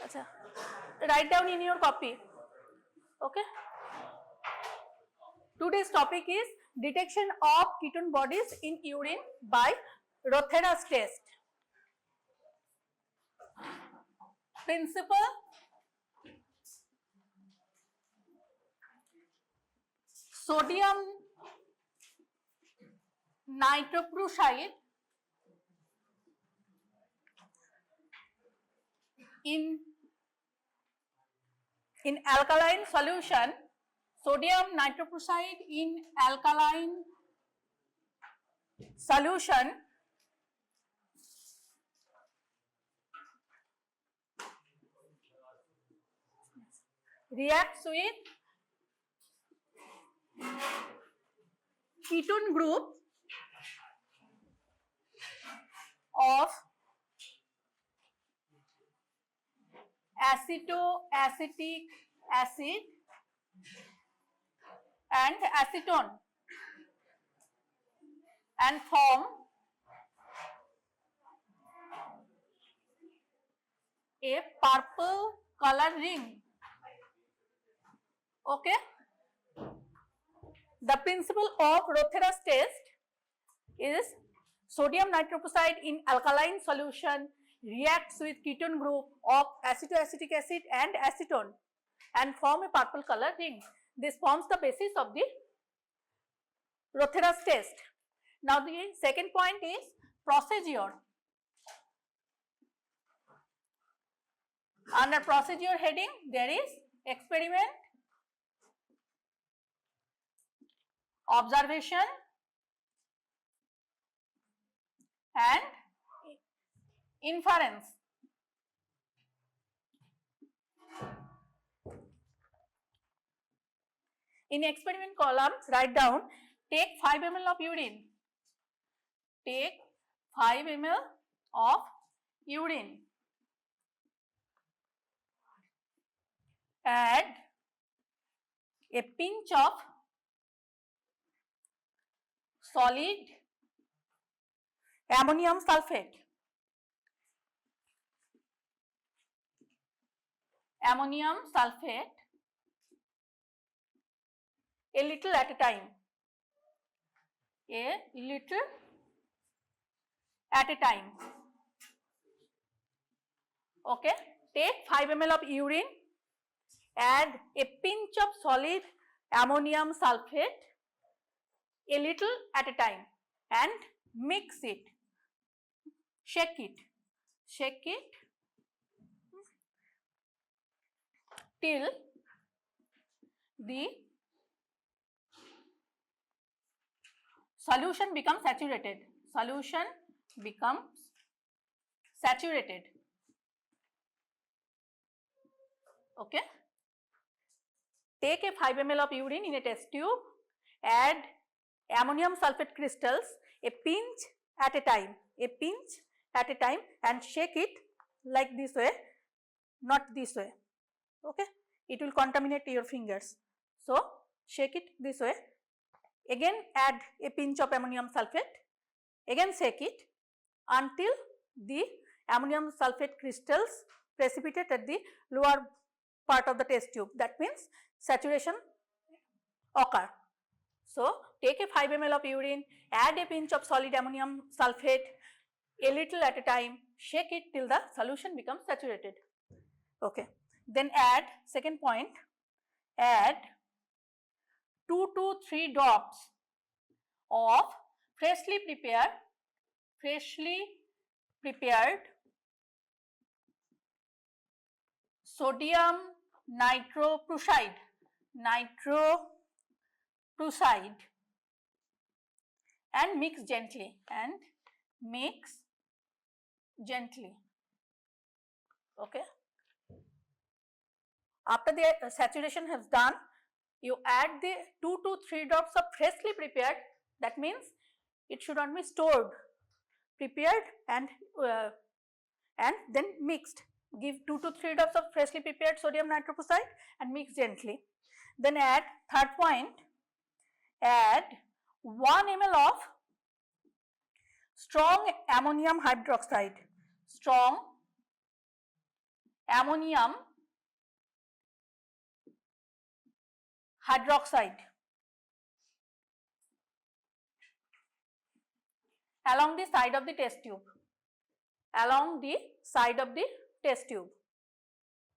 Acha. Write down in your copy. Okay. Today's topic is detection of ketone bodies in urine by Rothera's test. Principle: sodium nitroprusside in alkaline solution, sodium nitroprusside in alkaline solution reacts with ketone group of acetoacetic acid and acetone and form a purple color ring. Okay. The principle of Rothera's test is sodium nitroprusside in alkaline solution reacts with ketone group of acetoacetic acid and acetone and form a purple color ring. This forms the basis of the Rothera's test. Now the second point is procedure. Under procedure heading there is experiment, observation and inference. In experiment column, write down: take 5 ml of urine. Take 5 ml of urine. Add a pinch of solid ammonium sulfate. Ammonium sulfate a little at a time. A little at a time. Okay. Take 5 ml of urine. Add a pinch of solid ammonium sulfate a little at a time and mix it, shake it till the solution becomes saturated. Solution becomes saturated. Okay. Take a 5 ml of urine in a test tube, add ammonium sulfate crystals a pinch at a time and shake it like this way, not this way. Okay. It will contaminate your fingers. So, shake it this way. Again add a pinch of ammonium sulfate, again shake it until the ammonium sulfate crystals precipitate at the lower part of the test tube. That means saturation occur. So, take a 5 ml of urine, add a pinch of solid ammonium sulfate a little at a time, shake it till the solution becomes saturated. Okay. Then add, second point, add 2 to 3 drops of freshly prepared sodium nitroprusside and mix gently Okay. After the saturation has done, you add the 2 to 3 drops of freshly prepared, that means it should not be stored, prepared and then mixed. Give 2 to 3 drops of freshly prepared sodium nitroprusside and mix gently. Then add, third point, add 1 ml of strong ammonium hydroxide, strong ammonium hydroxide along the side of the test tube, along the side of the test tube.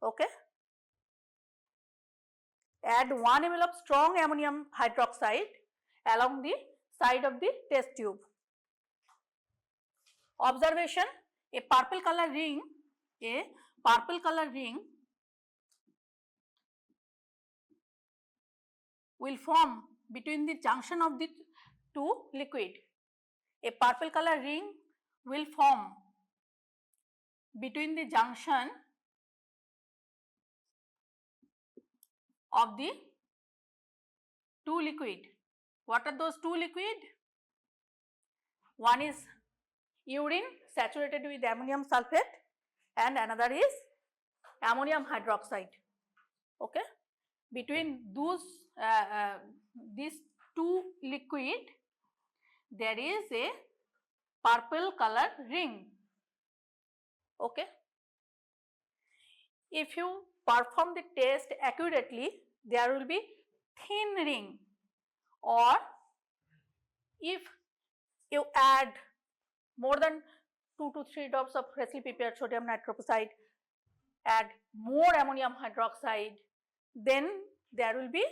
Okay. Add 1 ml of strong ammonium hydroxide along the side of the test tube. Observation: a purple color ring will form between the junction of the two liquid. A purple color ring will form between the junction of the two liquid. What are those two liquid? One is urine saturated with ammonium sulfate and another is ammonium hydroxide. Okay. Between those these two liquid there is a purple color ring. Okay. If you perform the test accurately, there will be thin ring, or if you add more than 2 to 3 drops of freshly prepared sodium nitroprusside, add more ammonium hydroxide, then there will be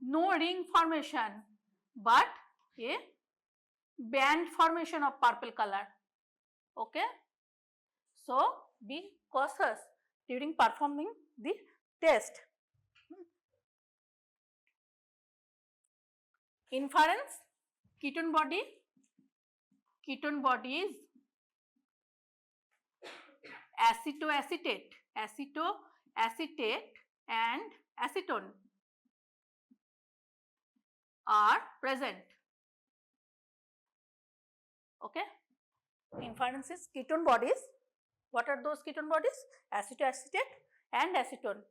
no ring formation but a band formation of purple color. Okay. So, be cautious during performing the test. Inference: ketone bodies acetoacetate and acetone are present. Okay. Inference is ketone bodies. What are those ketone bodies? Acetoacetate and acetone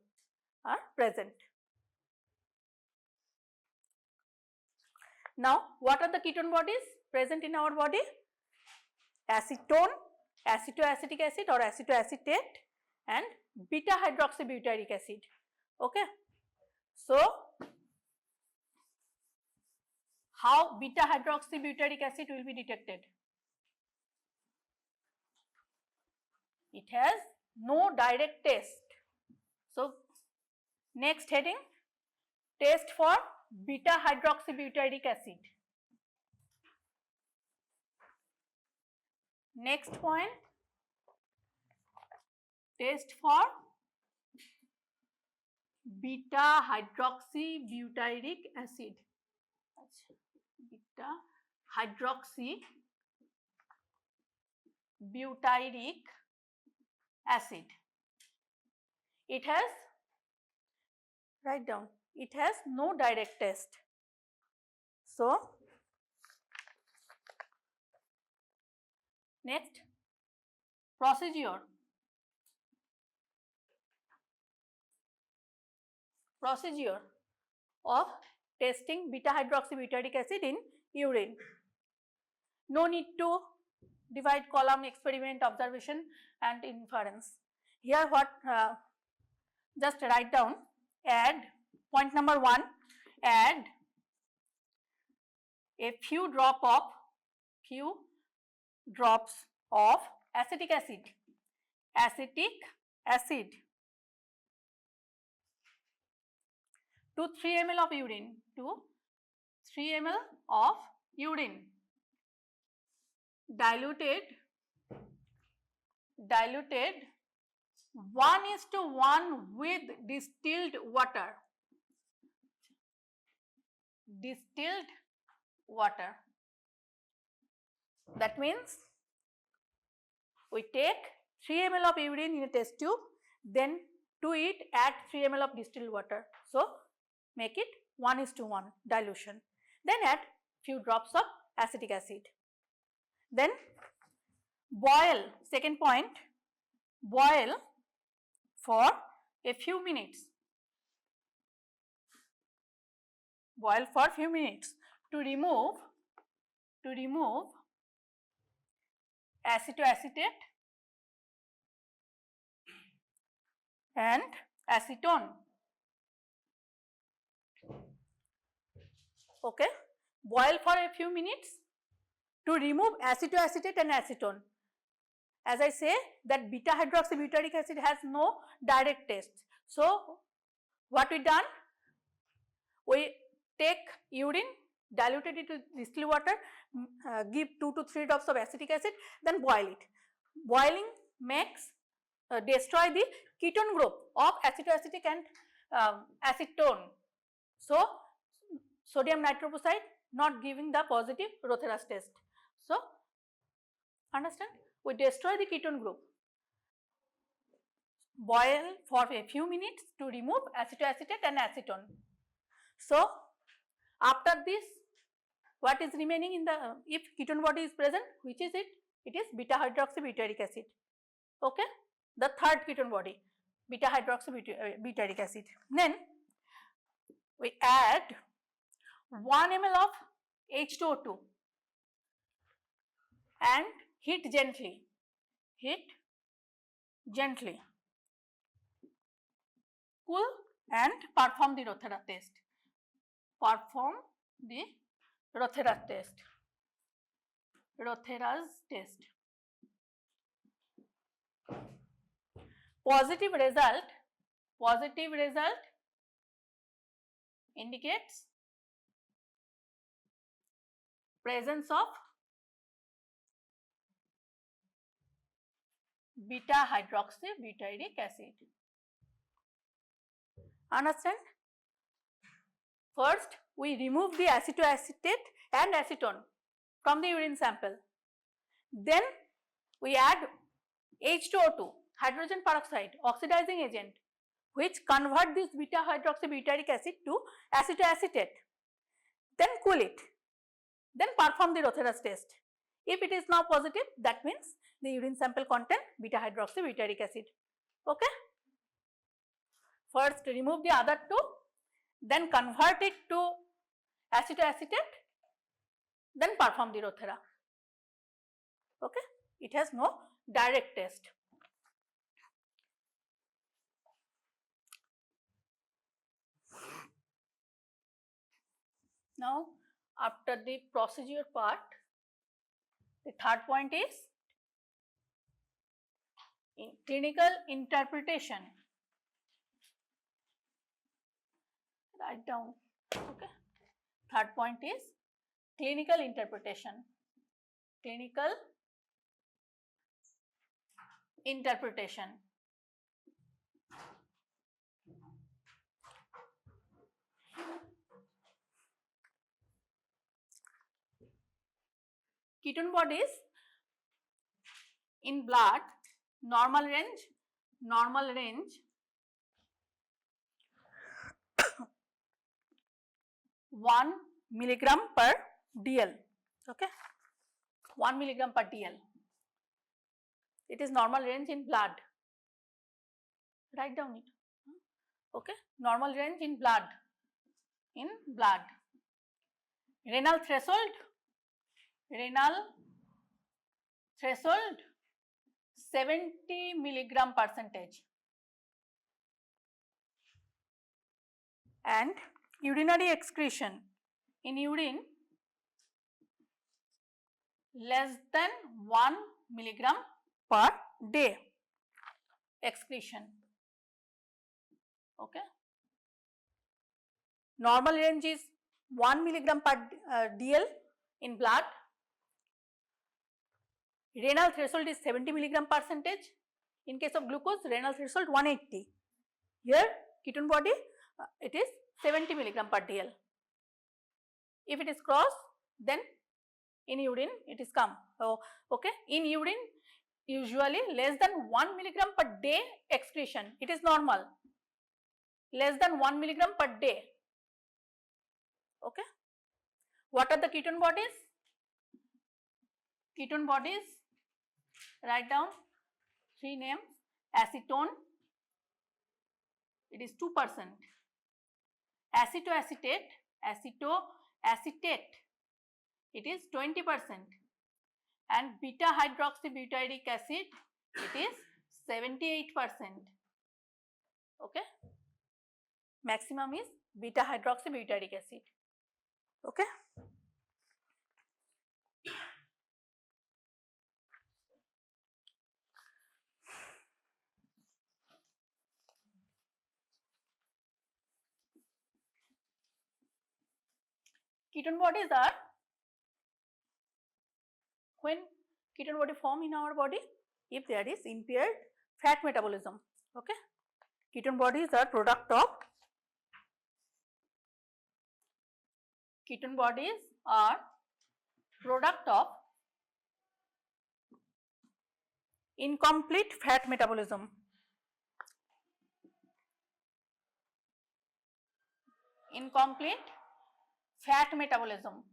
are present. Now, what are the ketone bodies present in our body? Acetone, acetoacetic acid or acetoacetate, and beta hydroxybutyric acid. Okay. So, how beta hydroxybutyric acid will be detected? It has no direct test. So, next heading, test for beta hydroxybutyric acid. Next point, test for beta hydroxybutyric acid. Beta hydroxybutyric acid. It has, write down, it has no direct test. So, next, procedure. Procedure of testing beta hydroxybutyric acid in urine. No need to divide column, experiment, observation and inference. Here what, just write down, add, point number 1, add a few drops of acetic acid to 3 ml of urine, diluted 1:1 with distilled water. That means we take 3 ml of urine in a test tube, then to it add 3 ml of distilled water. So, make it 1:1 dilution. Then add few drops of acetic acid. Then boil, second point, boil for a few minutes. Boil for few minutes to remove acetoacetate and acetone. Okay, boil for a few minutes to remove acetoacetate and acetone. As I say that beta hydroxybutyric acid has no direct taste. So what we done? We take urine, diluted it with distilled water, give 2 to 3 drops of acetic acid, then boil it. Boiling makes destroy the ketone group of acetoacetic and acetone. So sodium nitroprusside not giving the positive Rotheras test. So understand, we destroy the ketone group. Boil for a few minutes to remove acetoacetate and acetone. So after this, what is remaining in the if ketone body is present, which is it? It is beta hydroxybutyric acid. Okay, the third ketone body, beta hydroxybutyric acid. Then we add 1 ml of H2O2 and heat gently. Cool and perform the Rothera test. Rothera's test. Positive result indicates presence of beta hydroxybutyric acid. Understand? First, we remove the acetoacetate and acetone from the urine sample. Then we add H2O2, hydrogen peroxide, oxidizing agent, which convert this beta hydroxybutyric acid to acetoacetate. Then cool it. Then perform the Rothera's test. If it is now positive, that means the urine sample contain beta hydroxybutyric acid. Okay. First remove the other two, then convert it to acetoacetate, then perform the Rothera. Okay. It has no direct test. Now after the procedure part, the third point is clinical interpretation. Write down. Okay. Third point is clinical interpretation. Ketone bodies in blood, normal range 1 milligram per dl. Okay, 1 milligram per dl. It is normal range in blood. Write down it. Okay, normal range in blood. Renal threshold 70 milligram percentage. And urinary excretion in urine less than 1 milligram per day excretion. Okay. Normal range is 1 milligram per dl in blood. Renal threshold is 70 milligram percentage. In case of glucose, renal threshold 180. Here ketone body it is 70 milligram per dl. If it is cross, then in urine it is come. So, okay, in urine usually less than 1 milligram per day excretion, it is normal, less than 1 milligram per day. Okay. What are the ketone bodies? Write down 3 names. Acetone, it is 2%. Acetoacetate, it is 20%. And beta hydroxybutyric acid, it is 78%. Okay, maximum is beta hydroxybutyric acid. Okay. Ketone bodies are when ketone body form in our body if there is impaired fat metabolism. Okay, ketone bodies are product of incomplete fat metabolism. Incomplete fat metabolism,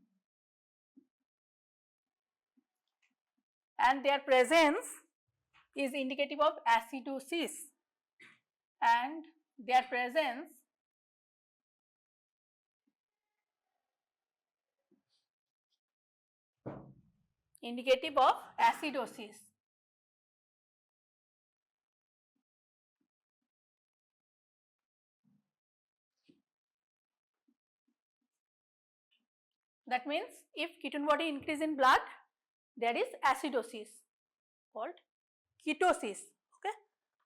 and their presence is indicative of acidosis, and their presence indicative of acidosis. That means if ketone body increase in blood, there is acidosis called ketosis, okay,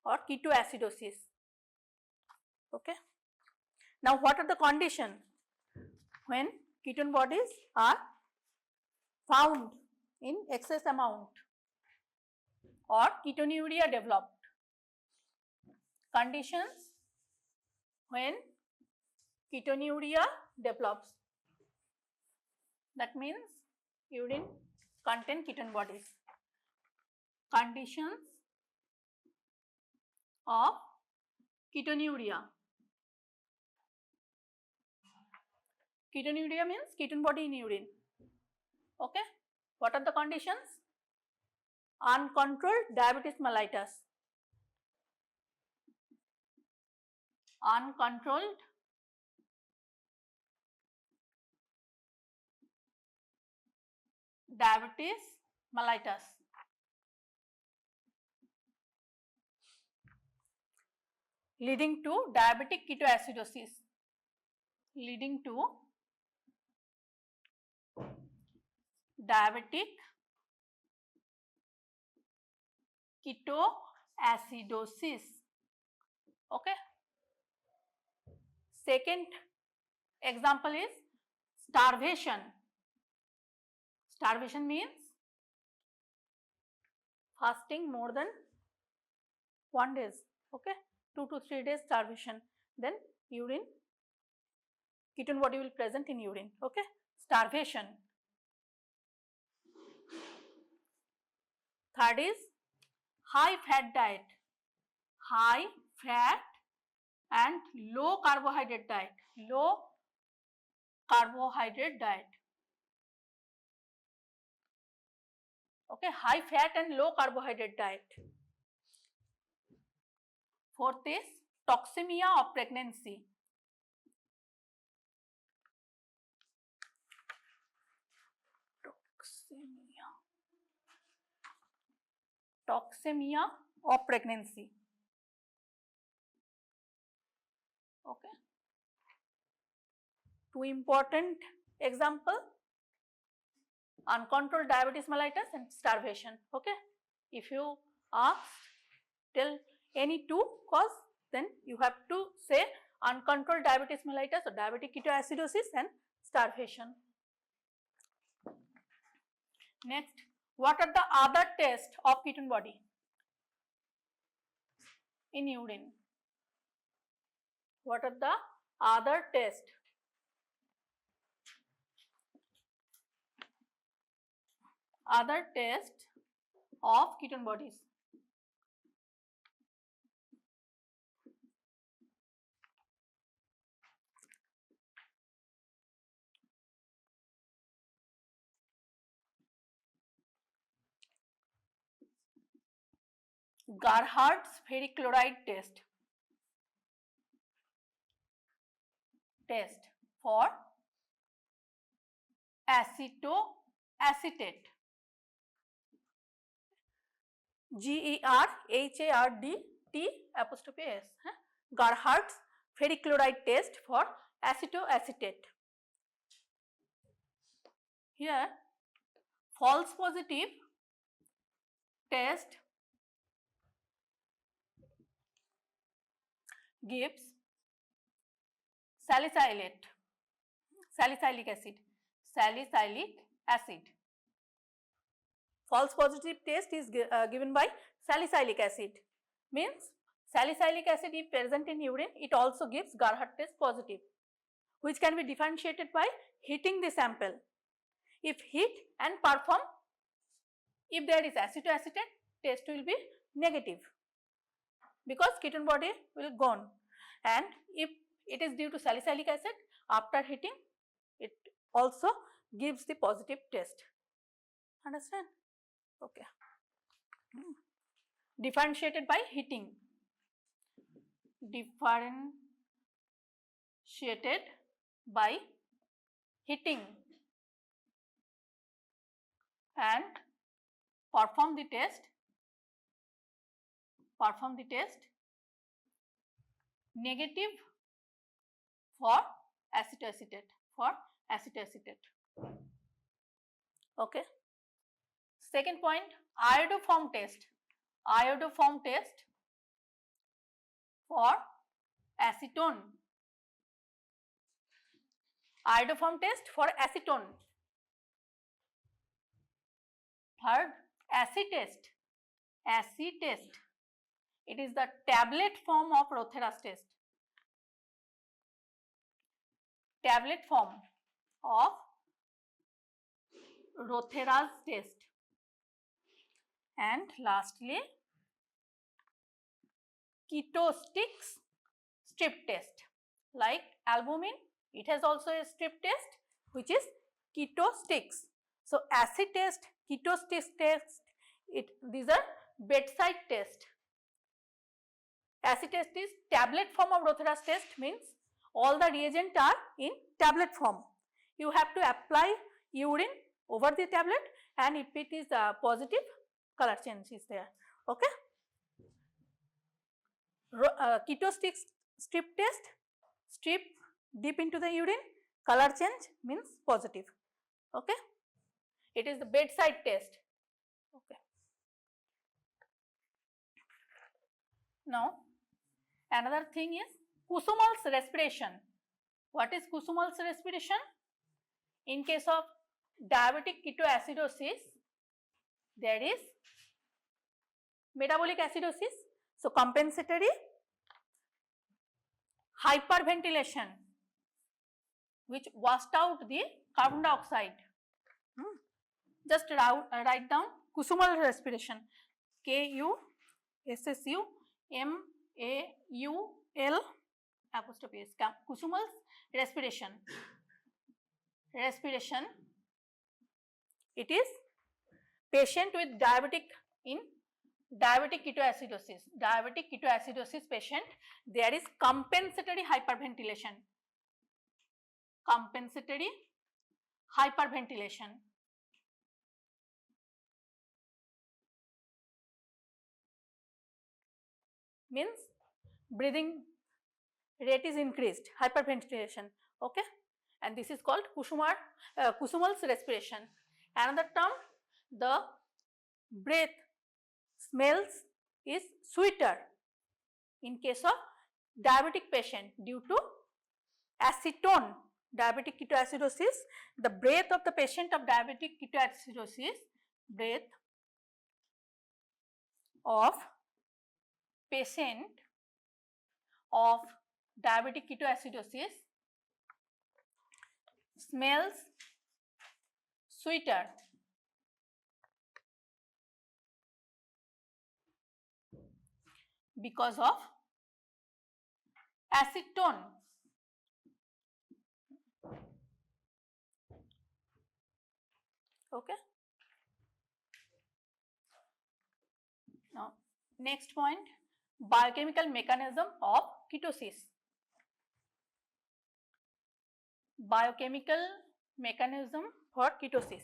or ketoacidosis. Okay. Now, what are the condition when ketone bodies are found in excess amount or ketonuria developed? Conditions when ketonuria develops, that means urine contain ketone bodies. Conditions of ketonuria. Ketonuria means ketone body in urine. Okay. What are the conditions? Uncontrolled diabetes mellitus. Uncontrolled diabetes mellitus. Leading to diabetic ketoacidosis. Leading to diabetic ketoacidosis. Okay. Second example is starvation. Starvation means fasting more than 1 day. Okay, 2 to 3 days starvation. Then urine, ketone body will present in urine. Okay, starvation. Third is high fat diet. High fat and low carbohydrate diet. Low carbohydrate diet. Okay, high fat and low carbohydrate diet. Fourth is toxemia of pregnancy. Toxemia of pregnancy. Okay. Two important example: uncontrolled diabetes mellitus and starvation. Okay. If you ask, tell any two cause, then you have to say uncontrolled diabetes mellitus or diabetic ketoacidosis and starvation. Next, what are the other tests of ketone body in urine? What are the other tests? Other tests of ketone bodies. Gerhardt's ferric chloride test. Test for acetoacetate. GERHARDT'. Gerhardt's ferric chloride test for acetoacetate. Here false positive test gives salicylic acid. False positive test is given by salicylic acid. Means salicylic acid if present in urine, it also gives Gerhardt test positive, which can be differentiated by heating the sample. If heat and perform, if there is acetoacetate, test will be negative because ketone body will gone, and if it is due to salicylic acid, after heating it also gives the positive test. Understand? Okay. Differentiated by heating. Differentiated by heating and perform the test negative for acetoacetate. Okay. Second point, iodoform test for acetone. Iodoform test for acetone. Third, acid test. It is the tablet form of Rothera's test. Tablet form of Rothera's test. And lastly, ketosticks strip test. Like albumin, it has also a strip test which is ketosticks. So acid test, ketosticks test, these are bedside test. Acid test is tablet form of Rothera's test, means all the reagents are in tablet form. You have to apply urine over the tablet, and if it is positive, color change is there. Okay. Ketosticks strip test, strip deep into the urine, color change means positive. Okay. It is the bedside test. Okay. Now another thing is Kussmaul's respiration. What is Kussmaul's respiration? In case of diabetic ketoacidosis, there is metabolic acidosis. So compensatory hyperventilation, which washed out the carbon dioxide. Just write down Kussmaul respiration. Kussmaul apostrophe S. Kussmaul's respiration. It is patient with diabetic ketoacidosis. Diabetic ketoacidosis patient, there is compensatory hyperventilation. Means breathing rate is increased, hyperventilation. Okay, and this is called Kussmaul's respiration. Another term, the breath smells is sweeter in case of diabetic patient due to acetone. Diabetic ketoacidosis, the breath of the patient of diabetic ketoacidosis, breath of patient of diabetic ketoacidosis smells sweeter because of acetone. Okay. Now next point, biochemical mechanism of ketosis. Biochemical mechanism for ketosis.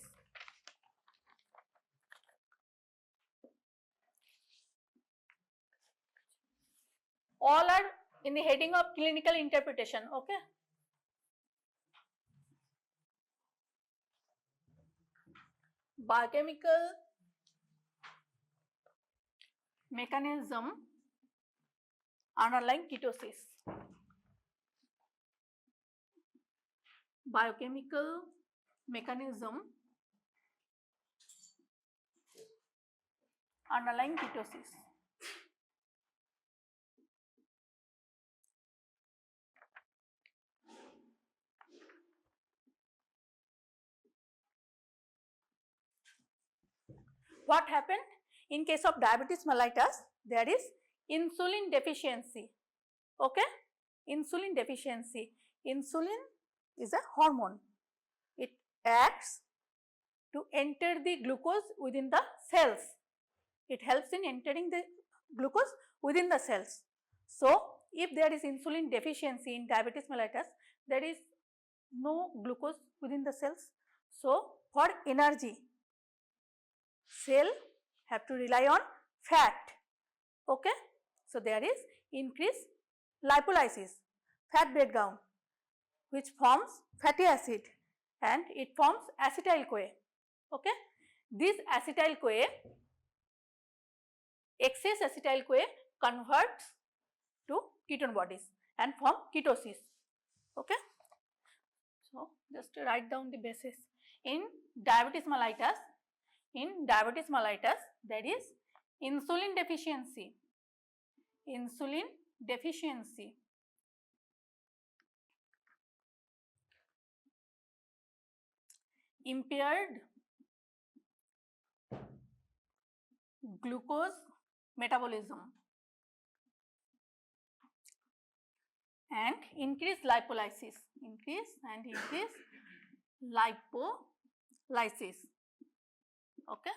All are in the heading of clinical interpretation. Okay, biochemical mechanism underlying ketosis. Biochemical mechanism underlying ketosis. What happened in case of diabetes mellitus? There is insulin deficiency. Okay, insulin deficiency. Insulin is a hormone. It acts to enter the glucose within the cells. It helps in entering the glucose within the cells. So, if there is insulin deficiency in diabetes mellitus, there is no glucose within the cells. So, for energy, cell have to rely on fat. Okay. So, there is increased lipolysis, fat breakdown, which forms fatty acid and it forms acetyl-CoA. Okay. This acetyl-CoA, excess acetyl-CoA converts to ketone bodies and form ketosis. Okay. So, just write down the basis. In diabetes mellitus, there is insulin deficiency. Insulin deficiency. Impaired glucose metabolism and increased lipolysis. Increase lipolysis. Okay.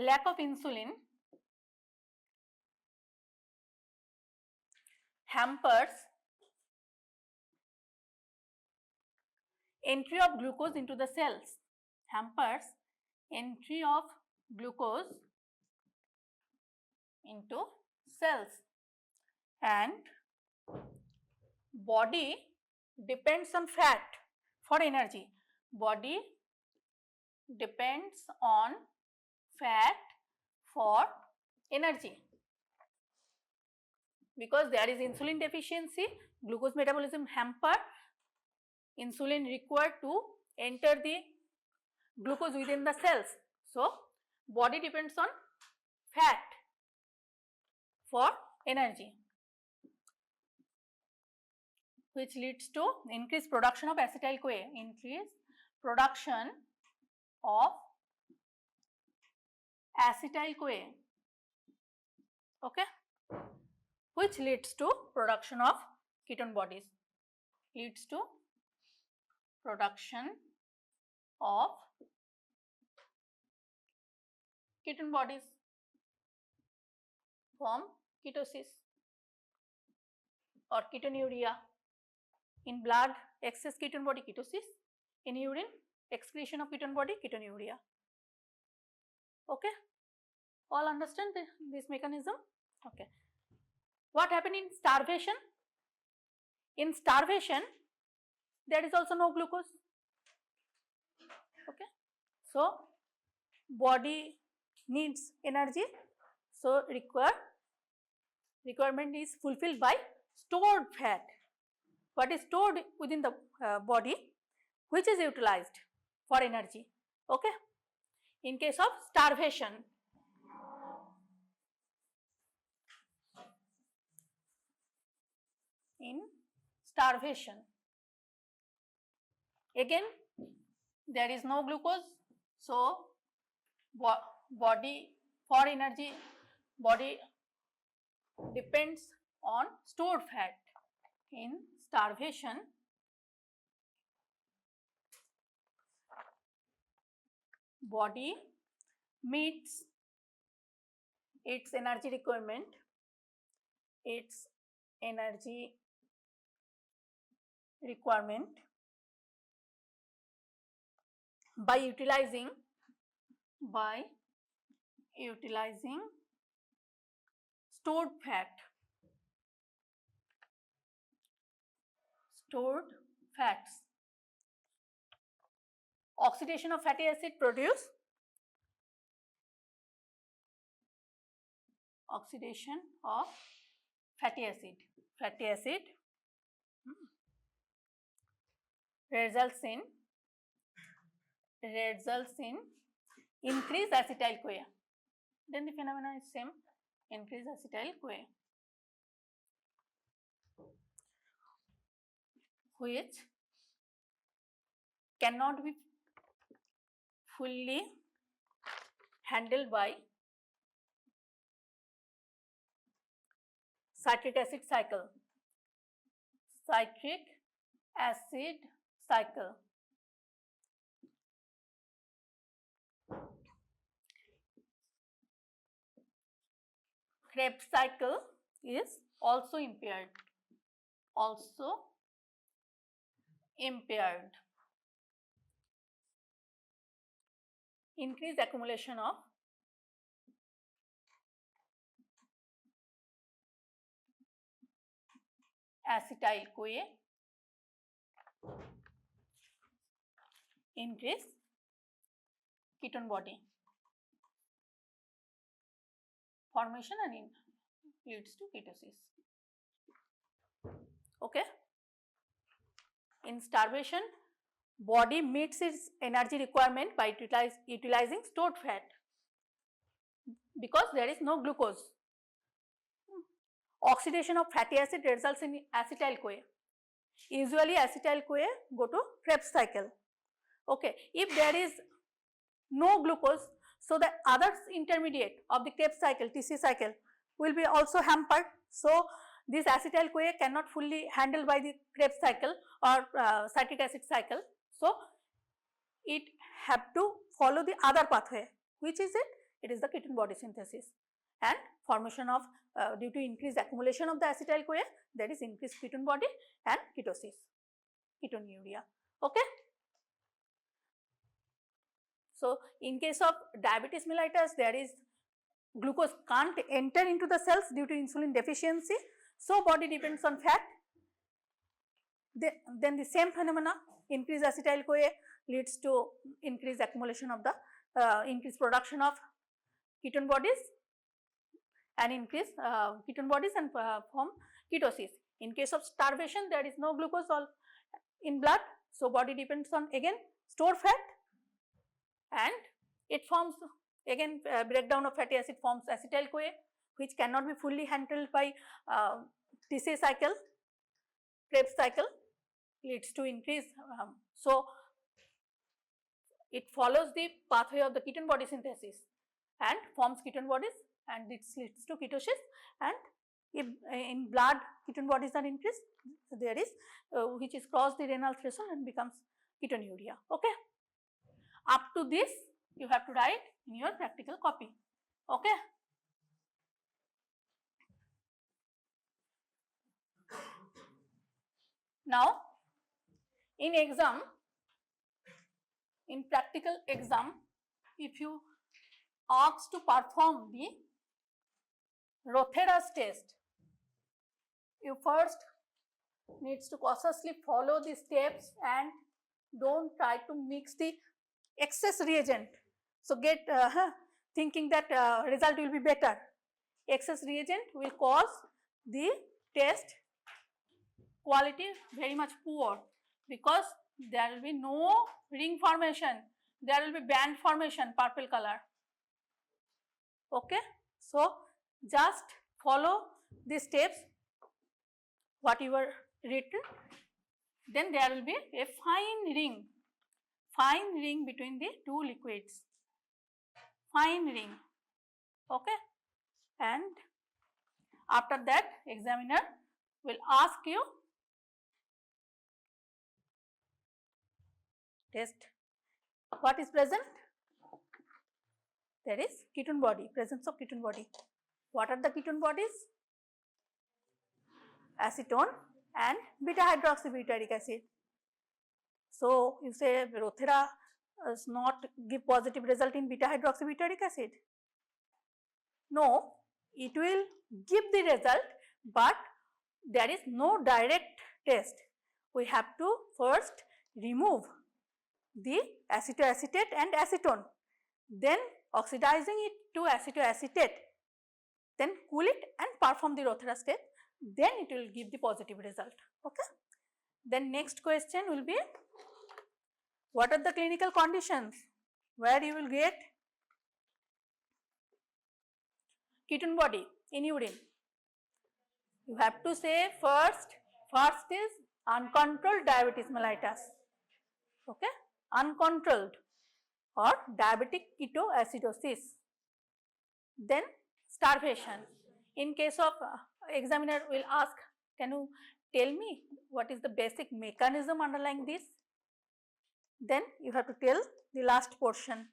Lack of insulin hampers entry of glucose into the cells. Hampers entry of glucose into cells, and body depends on fat for energy. Body depends on fat for energy. Because there is insulin deficiency, glucose metabolism hamper, insulin required to enter the glucose within the cells. So, body depends on fat for energy, which leads to increased production of acetyl-CoA, increased production of acetyl-CoA, okay, which leads to production of ketone bodies, leads to production of ketone bodies, form ketosis or ketonuria. In blood, excess ketone body, ketosis. In urine, excretion of ketone body, ketonuria. Okay, all understand this mechanism? Okay. What happened in starvation? In starvation, there is also no glucose. Okay, so body needs energy, so requirement is fulfilled by stored fat. What is stored within the body, which is utilized for energy. Okay, in case of starvation, in starvation, again there is no glucose, so body for energy, body depends on stored fat. In starvation, body meets its energy requirement, by utilizing utilizing stored fats. Oxidation of fatty acid produce oxidation of fatty acid results in increased acetyl CoA. Then the phenomena is same, increased acetyl CoA, which cannot be fully handled by citric acid cycle. Krebs cycle is also impaired. Increased accumulation of acetyl CoA, increase ketone body formation and leads to ketosis. Okay. In starvation, body meets its energy requirement by utilizing stored fat because there is no glucose. Oxidation of fatty acid results in acetyl CoA. Usually acetyl CoA go to Krebs cycle. Okay, if there is no glucose, so the other intermediate of the Krebs cycle, TC cycle, will be also hampered. So this acetyl CoA cannot fully handled by the Krebs cycle or citric acid cycle. So it have to follow the other pathway. Which is it? It is the ketone body synthesis and formation of due to increased accumulation of the acetyl CoA, there is increased ketone body and ketosis, ketonuria. Okay. So in case of diabetes mellitus, there is glucose can't enter into the cells due to insulin deficiency. So body depends on fat. Then the same phenomena, increased acetyl CoA leads to increased accumulation of the increased production of ketone bodies and increase ketone bodies and form ketosis. In case of starvation, there is no glucose in blood, so body depends on again stored fat and it forms again breakdown of fatty acid forms acetyl CoA, which cannot be fully handled by TC cycle. Krebs cycle leads to increase. So it follows the pathway of the ketone body synthesis and forms ketone bodies, and it leads to ketosis. And if in blood ketone bodies are increased, there is which is cross the renal threshold and becomes ketonuria. Okay. Up to this you have to write in your practical copy. Okay. Now in exam, in practical exam, if you asked to perform the Rothera's test, you first needs to cautiously follow the steps and don't try to mix the excess reagent. So get thinking that result will be better. Excess reagent will cause the test quality very much poor, because there will be no ring formation, there will be band formation, purple color. Okay. So just follow the steps what you were written, then there will be a fine ring between the two liquids, fine ring. Okay. And after that examiner will ask you test what is present. There is ketone body, presence of ketone body. What are the ketone bodies? Acetone and beta hydroxybutyric acid. So you say Rothera does not give positive result in beta hydroxybutyric acid. No, it will give the result, but there is no direct test. We have to first remove the acetoacetate and acetone, then oxidizing it to acetoacetate, then cool it and perform the Rotheras test, then it will give the positive result. Okay. Then next question will be, what are the clinical conditions where you will get ketone body in urine? You have to say first is uncontrolled diabetes mellitus, okay, uncontrolled, or diabetic ketoacidosis. Then starvation. In case of examiner will ask, can you tell me what is the basic mechanism underlying this? Then you have to tell the last portion,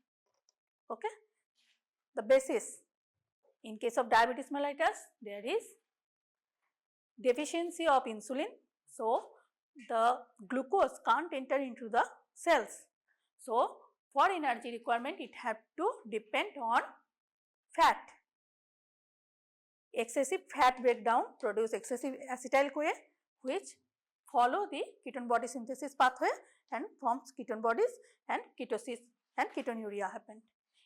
okay, the basis. In case of diabetes mellitus, there is deficiency of insulin, so the glucose can't enter into the cells. So for energy requirement, it have to depend on fat. Excessive fat breakdown produce excessive acetyl-CoA, which follow the ketone body synthesis pathway and forms ketone bodies, and ketosis and ketonuria happen.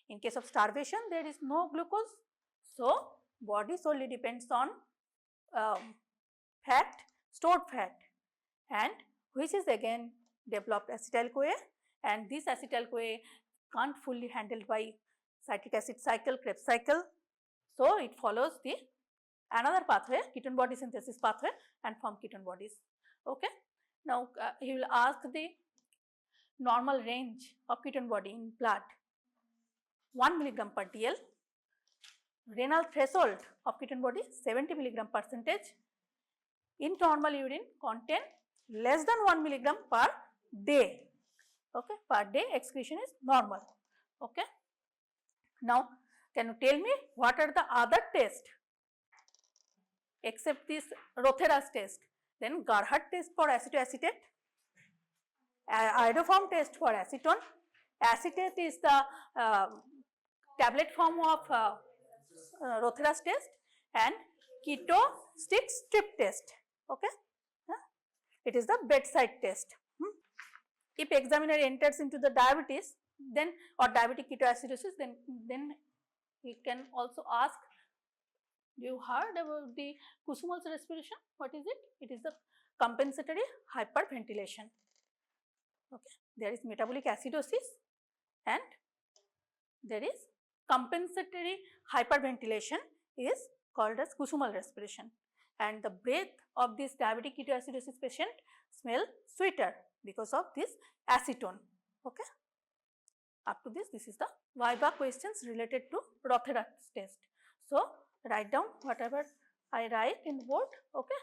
In case of starvation, there is no glucose, so body solely depends on fat, stored fat, and which is again developed acetyl-CoA, and this acetyl-CoA can't fully handled by citric acid cycle, Krebs cycle, so it follows the another pathway, ketone body synthesis pathway, and form ketone bodies. Okay. Now he will ask the normal range of ketone body in blood, 1 mg per dl. Renal threshold of ketone body 70 mg%. In normal urine contain less than 1 mg per day. Okay, per day excretion is normal. Okay. Now can you tell me what are the other tests except this Rotheras test? Then Gerhardt test for acetoacetate, iodoform test for acetone. Acetate is the tablet form of Rotheras test, and keto stick strip test. Okay, it is the bedside test. If examiner enters into the diabetes, then or diabetic ketoacidosis, then he can also ask, you heard about the Kussmaul's respiration? What is it? It is the compensatory hyperventilation. Okay, there is metabolic acidosis and there is compensatory hyperventilation is called as Kussmaul respiration, and the breath of this diabetic ketoacidosis patient smell sweeter because of this acetone. Okay. Up to this is the Viva questions related to Rotheras test. So write down whatever I write in the board. Okay.